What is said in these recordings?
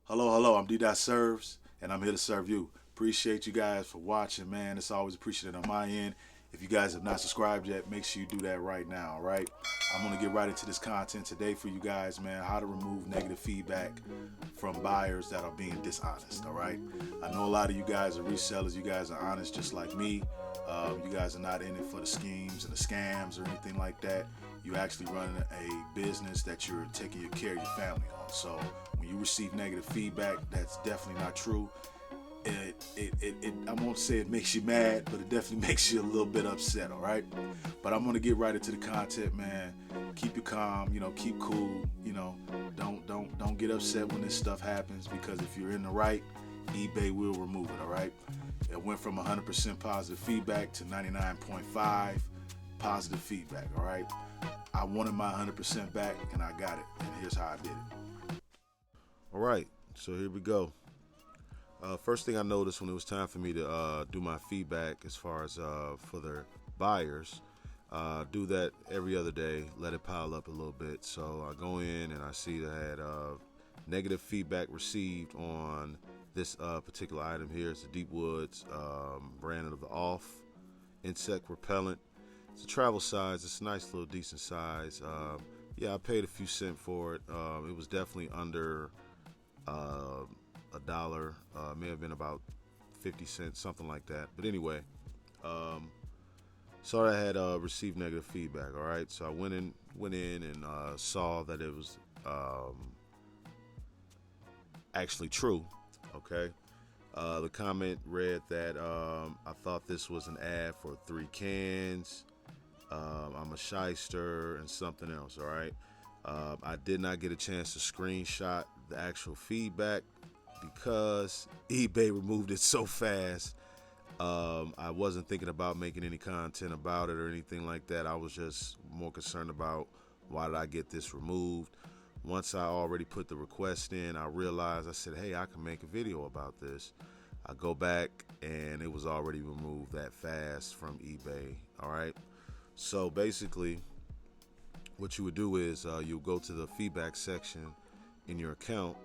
Hello, hello. I'm DDot Serves, and I'm here to serve you. Appreciate you guys for watching, man. It's always appreciated on my end. If you guys have not subscribed yet, make sure you do that right now, all right? I'm going to get right into this content today for you guys, man. How to remove negative feedback from buyers that are being dishonest, all right? I know a lot of you guys are resellers. You guys are honest just like me. You guys are not in it for the schemes and the scams or anything like that. You're actually running a business that you're taking care of your family on. So when you receive negative feedback, that's definitely not true. I won't say it makes you mad, but it definitely makes you a little bit upset, all right? But I'm gonna get right into the content, man. Keep you calm, keep cool, don't get upset when this stuff happens, because if you're in the right, eBay will remove it, all right? It went from 100% positive feedback to 99.5 positive feedback, all right? I wanted my 100% back, and I got it, and here's how I did it. All right, so here we go. First thing I noticed when it was time for me to do my feedback as far as for the buyers, do that every other day, let it pile up a little bit. So I go in and I see that I had negative feedback received on this particular item here. It's the Deep Woods brand of the Off insect repellent. It's a travel size. It's a nice little decent size. Yeah, I paid a few cents for it. It was definitely under a dollar, may have been about 50 cents, something like that. But anyway, sorry I had received negative feedback. All right, so I went in and saw that it was actually true. Okay, the comment read that I thought this was an ad for 3 cans. I'm a shyster and something else. All right, I did not get a chance to screenshot the actual feedback because eBay removed it so fast. I wasn't thinking about making any content about it or anything like that. I was just more concerned about why did I get this removed. Once I already put the request in, I realized, I said, hey, I can make a video about this. I go back and it was already removed that fast from eBay. All right, so basically what you would do is you go to the feedback section in your account,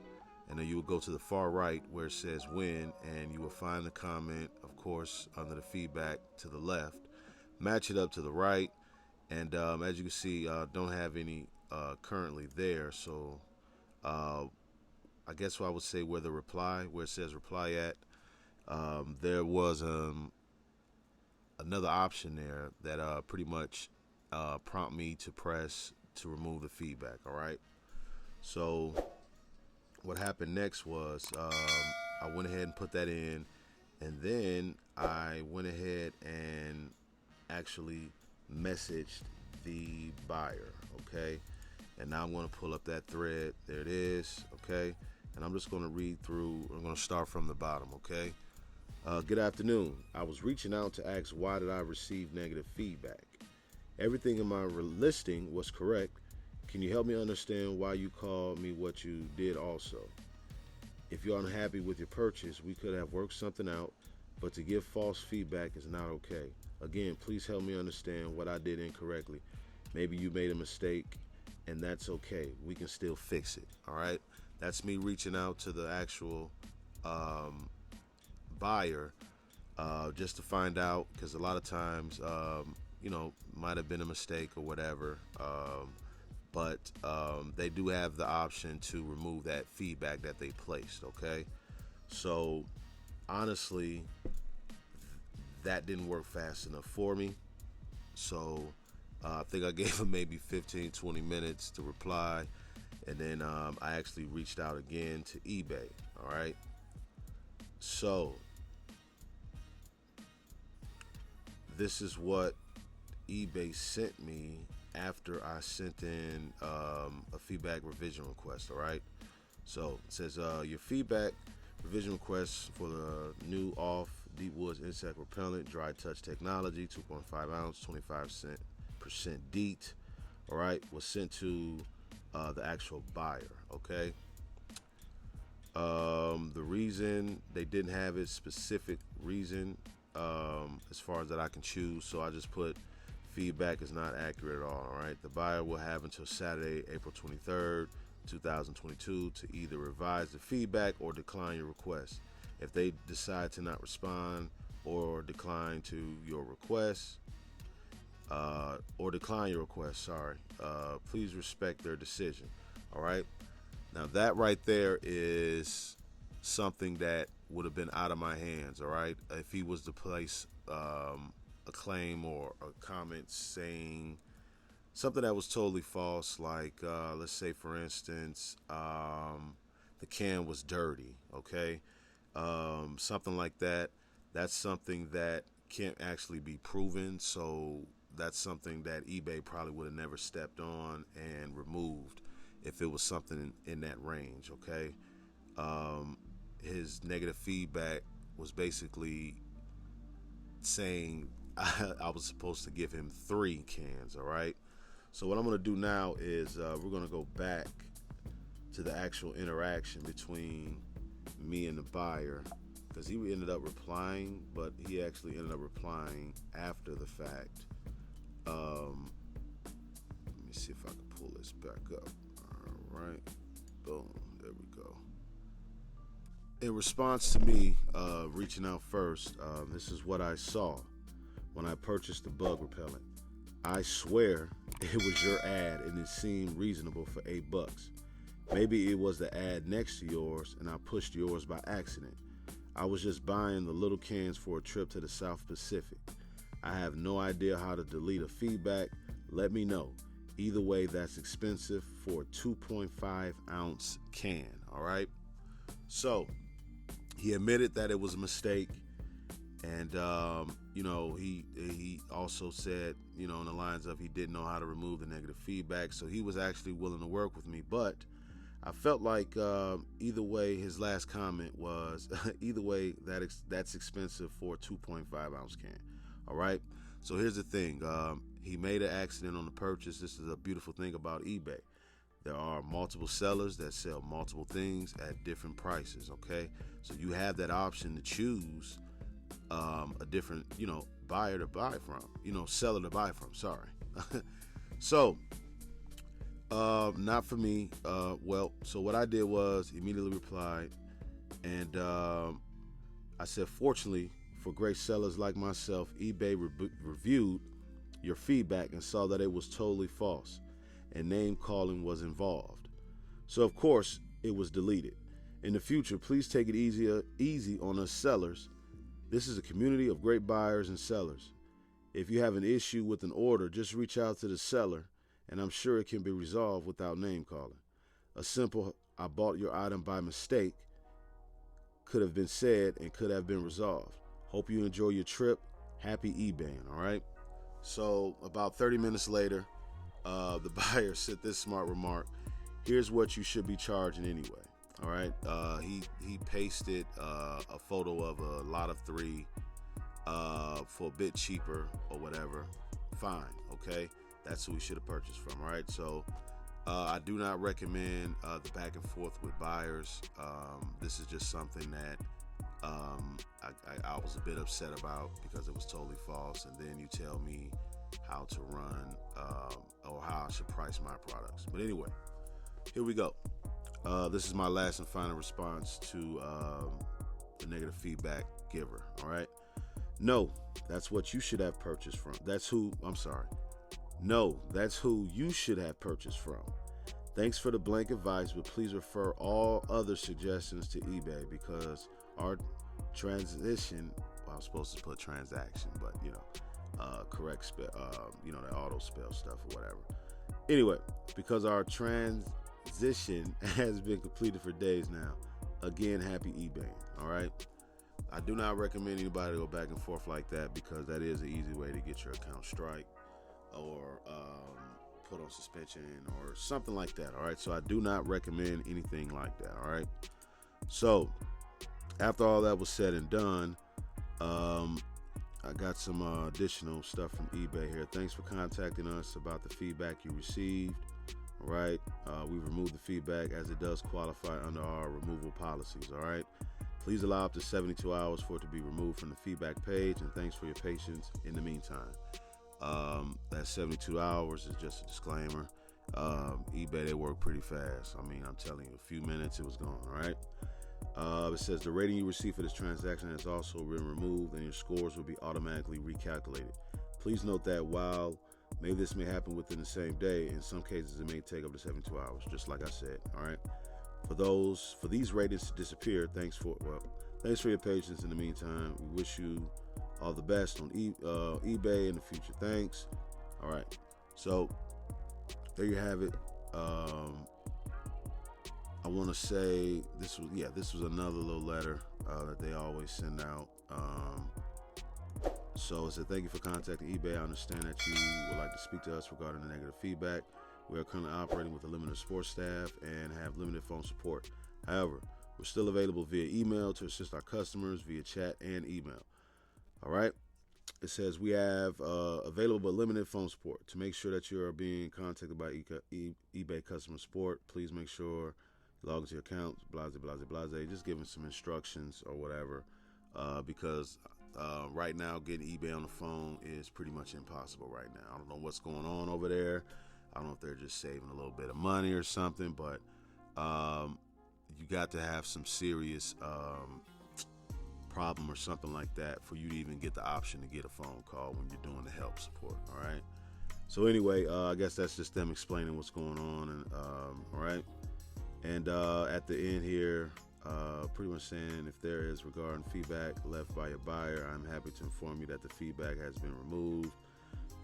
and then you will go to the far right where it says win, and you will find the comment, of course, under the feedback to the left. Match it up to the right, and as you can see, don't have any currently there. So I guess what I would say where it says reply at, there was another option there that pretty much prompt me to press to remove the feedback. All right, so what happened next was I went ahead and put that in, and then I went ahead and actually messaged the buyer. Okay, and now I'm going to pull up that thread. There it is. Okay, and I'm just going to read through. I'm going to start from the bottom. Okay. Good afternoon. I was reaching out to ask why did I receive negative feedback. Everything in my listing was correct. Can you help me understand why you called me what you did also? If you're unhappy with your purchase, we could have worked something out, but to give false feedback is not okay. Again, please help me understand what I did incorrectly. Maybe you made a mistake, and that's okay. We can still fix it, all right? That's me reaching out to the actual buyer just to find out, because a lot of times, might have been a mistake or whatever. But they do have the option to remove that feedback that they placed. Okay, so honestly, that didn't work fast enough for me. So I think I gave them maybe 15-20 minutes to reply, and then I actually reached out again to eBay. All right, so this is what eBay sent me after I sent in a feedback revision request. All right, so it says your feedback revision request for the new Off Deep Woods insect repellent dry touch technology, 2.5 ounce, 25% DEET, all right, was sent to the actual buyer. Okay, the reason they didn't have a specific reason as far as that I can choose, so I just put feedback is not accurate at all. All right, the buyer will have until Saturday, April 23rd 2022 to either revise the feedback or decline your request. If they decide to not respond or decline to your request, please respect their decision. All right. Now that right there is something that would have been out of my hands. All right. If he was to place a claim or a comment saying something that was totally false, like let's say, for instance, the can was dirty. Okay. Something like that. That's something that can't actually be proven. So that's something that eBay probably would have never stepped on and removed if it was something in that range. Okay. His negative feedback was basically saying I was supposed to give him 3 cans. All right. So what I'm going to do now is we're going to go back to the actual interaction between me and the buyer, because he ended up replying, but he actually ended up replying after the fact. Let me see if I can pull this back up. All right. Boom. There we go. In response to me reaching out first, this is what I saw when I purchased the bug repellent. I swear it was your ad and it seemed reasonable for $8. Maybe it was the ad next to yours and I pushed yours by accident. I was just buying the little cans for a trip to the South Pacific. I have no idea how to delete a feedback. Let me know. Either way, that's expensive for a 2.5 ounce can. All right. So he admitted that it was a mistake. And, he also said, in the lines of he didn't know how to remove the negative feedback. So he was actually willing to work with me. But I felt like either way, his last comment was, either way, that's expensive for a 2.5 ounce can. All right. So here's the thing. He made an accident on the purchase. This is a beautiful thing about eBay. There are multiple sellers that sell multiple things at different prices. Okay. So you have that option to choose a different, buyer to buy from, seller to buy from. Sorry. So, not for me. So what I did was immediately replied, and I said, fortunately for great sellers like myself, eBay reviewed your feedback and saw that it was totally false and name calling was involved. So of course it was deleted. In the future, please take it easy on us sellers. This is a community of great buyers and sellers. If you have an issue with an order, just reach out to the seller, and I'm sure it can be resolved without name calling. A simple, I bought your item by mistake, could have been said and could have been resolved. Hope you enjoy your trip. Happy eBaying, all right? So about 30 minutes later, the buyer said this smart remark: here's what you should be charging anyway. All right. He pasted a photo of a lot of 3 for a bit cheaper or whatever. Fine. Okay. That's who we should have purchased from. All right. So I do not recommend the back and forth with buyers. This is just something that I was a bit upset about because it was totally false. And then you tell me how to run or how I should price my products. But anyway, here we go. This is my last and final response to the negative feedback giver. All right. No, that's what you should have purchased from. No, that's who you should have purchased from. Thanks for the blank advice, but please refer all other suggestions to eBay because our transition, well, I was supposed to put transaction, but correct spell, that auto spell stuff or whatever. Anyway, because our transition has been completed for days now. Again, happy eBay. All right. I do not recommend anybody to go back and forth like that because that is an easy way to get your account strike or put on suspension or something like that. All right. So I do not recommend anything like that. All right. So after all that was said and done, I got some additional stuff from eBay here. Thanks for contacting us about the feedback you received. All right. We removed the feedback as it does qualify under our removal policies. All right. Please allow up to 72 hours for it to be removed from the feedback page, and thanks for your patience in the meantime. That 72 hours is just a disclaimer. eBay, they work pretty fast. I mean, I'm telling you, a few minutes it was gone. All right. It says the rating you receive for this transaction has also been removed, and your scores will be automatically recalculated. Please note that while maybe this may happen within the same day, in some cases it may take up to 72 hours, just like I said. All right. For these ratings to disappear, thanks for your patience. In the meantime, we wish you all the best on eBay in the future. Thanks. All right. So there you have it. I want to say this was another little letter that they always send out. So it said, thank you for contacting eBay. I understand that you would like to speak to us regarding the negative feedback. We are currently operating with a limited support staff and have limited phone support. However, we're still available via email to assist our customers via chat and email. All right. It says we have available but limited phone support. To make sure that you are being contacted by eBay customer support, please make sure you log into your account, blase, blase, blase. Just giving some instructions or whatever, because right now getting eBay on the phone is pretty much impossible right now. I don't know what's going on over there. I don't know if they're just saving a little bit of money or something, but you got to have some serious problem or something like that for you to even get the option to get a phone call when you're doing the help support. All right. So anyway, I guess that's just them explaining what's going on. And all right. And at the end here, pretty much saying if there is regarding feedback left by your buyer, I'm happy to inform you that the feedback has been removed.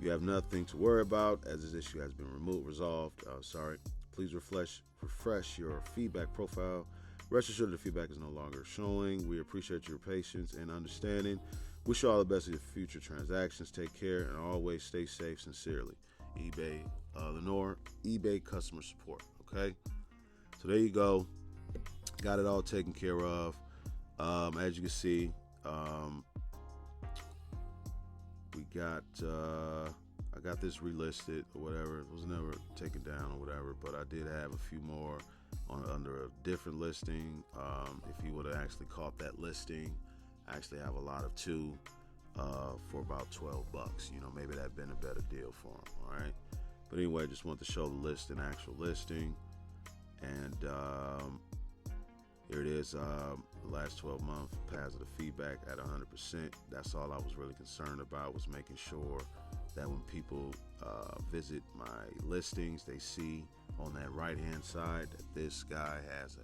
You have nothing to worry about as this issue has been resolved. Please refresh your feedback profile. Rest assured the feedback is no longer showing. We appreciate your patience and understanding. Wish you all the best of your future transactions. Take care and always stay safe. Sincerely, eBay, Lenore, eBay customer support. Okay, so there you go. Got it all taken care of. As you can see, we got I got this relisted or whatever. It was never taken down or whatever, but I did have a few more under a different listing. If you would have actually caught that listing, I actually have a lot of two for about $12. You know, maybe that'd been a better deal for them. All right, but anyway, just want to show the listing, actual listing, and here it is. The last 12 months positive feedback at 100%. That's all I was really concerned about, was making sure that when people visit my listings, they see on that right hand side that this guy has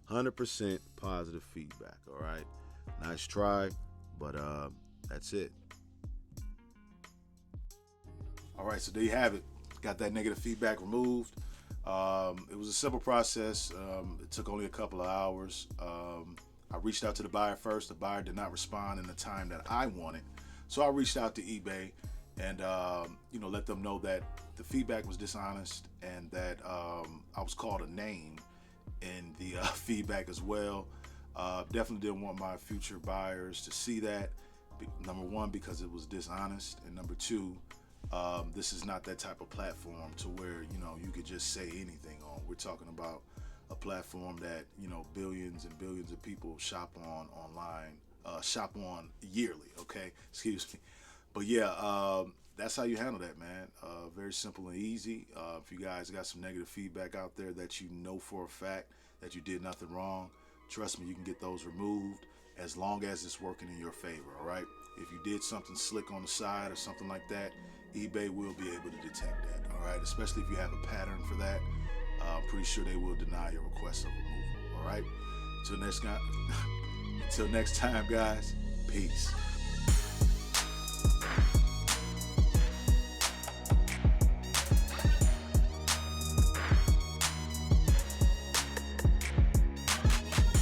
100% positive feedback. All right, nice try, but that's it. All right, so there you have it. Got that negative feedback removed. It was a simple process. It took only a couple of hours. I reached out to the buyer first. The buyer did not respond in the time that I wanted, so I reached out to eBay and let them know that the feedback was dishonest and that I was called a name in the feedback as well. Definitely didn't want my future buyers to see that. Number one, because it was dishonest, and number two, this is not that type of platform to where you could just say anything on. We're talking about a platform that billions and billions of people shop on online, shop on yearly. Okay, excuse me, but yeah, that's how you handle that, man. Very simple and easy. If you guys got some negative feedback out there that you know for a fact that you did nothing wrong, trust me, you can get those removed as long as it's working in your favor. All right. If you did something slick on the side or something like that, eBay will be able to detect that. All right, especially if you have a pattern for that. I'm pretty sure they will deny your request of removal. All right. Until next time, guys. Peace.